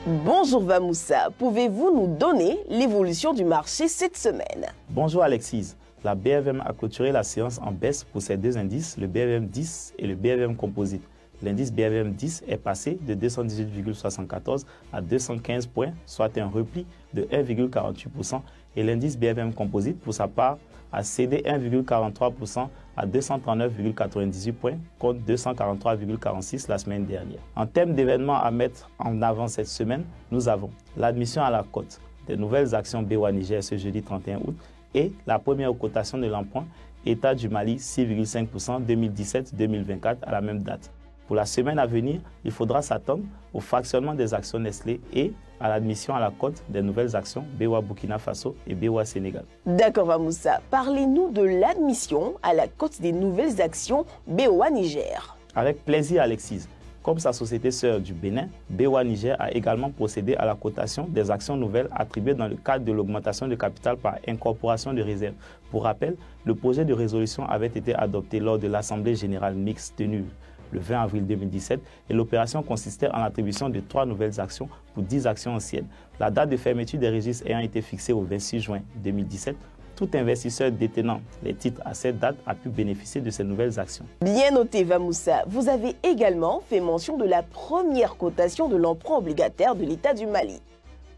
Bonjour Vamoussa, pouvez-vous nous donner l'évolution du marché cette semaine? Bonjour Alexis, la BFM a clôturé la séance en baisse pour ses deux indices, le BFM 10 et le BFM Composite. L'indice BFM 10 est passé de 218,74 à 215 points, soit un repli de 1,48%, et l'indice BFM Composite, pour sa part, a cédé 1,43% à 239,98 points contre 243,46 la semaine dernière. En termes d'événements à mettre en avant cette semaine, nous avons l'admission à la cote des nouvelles actions BOA Niger ce jeudi 31 août et la première cotation de l'emprunt État du Mali 6,5% 2017-2024 à la même date. Pour la semaine à venir, il faudra s'attendre au fractionnement des actions Nestlé et à l'admission à la cote des nouvelles actions BOA Burkina Faso et BOA Sénégal. D'accord Vamoussa, parlez-nous de l'admission à la cote des nouvelles actions BOA Niger. Avec plaisir Alexis. Comme sa société sœur du Bénin, BOA Niger a également procédé à la cotation des actions nouvelles attribuées dans le cadre de l'augmentation de capital par incorporation de réserves. Pour rappel, le projet de résolution avait été adopté lors de l'Assemblée générale mixte tenue le 20 avril 2017 et l'opération consistait en l'attribution de 3 nouvelles actions pour 10 actions anciennes. La date de fermeture des registres ayant été fixée au 26 juin 2017, tout investisseur détenant les titres à cette date a pu bénéficier de ces nouvelles actions. Bien noté Vamoussa, vous avez également fait mention de la première cotation de l'emprunt obligataire de l'État du Mali.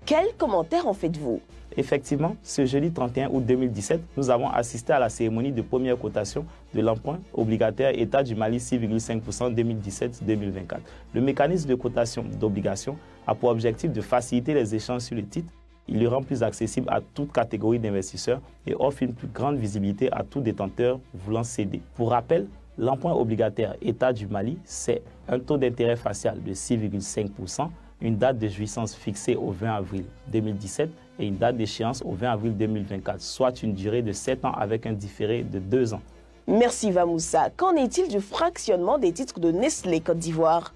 Quels commentaires en faites-vous? Effectivement, ce jeudi 31 août 2017, nous avons assisté à la cérémonie de première cotation de l'emprunt obligataire État du Mali 6,5% 2017-2024. Le mécanisme de cotation d'obligations a pour objectif de faciliter les échanges sur le titre. Il le rend plus accessible à toute catégorie d'investisseurs et offre une plus grande visibilité à tout détenteur voulant céder. Pour rappel, l'emprunt obligataire État du Mali, c'est un taux d'intérêt facial de 6,5%, une date de jouissance fixée au 20 avril 2017 et une date d'échéance au 20 avril 2024, soit une durée de 7 ans avec un différé de 2 ans. Merci Vamoussa. Qu'en est-il du fractionnement des titres de Nestlé Côte d'Ivoire?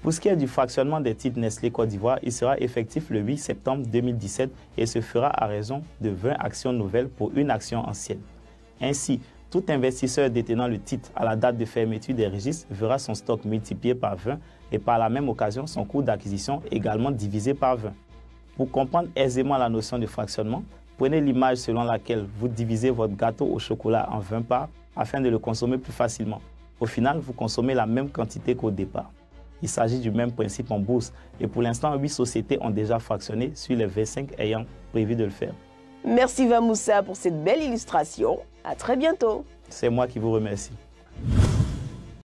Pour ce qui est du fractionnement des titres Nestlé Côte d'Ivoire, il sera effectif le 8 septembre 2017 et se fera à raison de 20 actions nouvelles pour une action ancienne. Ainsi, tout investisseur détenant le titre à la date de fermeture des registres verra son stock multiplié par 20 et par la même occasion son coût d'acquisition également divisé par 20. Pour comprendre aisément la notion de fractionnement, prenez l'image selon laquelle vous divisez votre gâteau au chocolat en 20 parts afin de le consommer plus facilement. Au final, vous consommez la même quantité qu'au départ. Il s'agit du même principe en bourse et pour l'instant, 8 sociétés ont déjà fractionné sur les 25 ayant prévu de le faire. Merci Vamoussa pour cette belle illustration. À très bientôt. C'est moi qui vous remercie.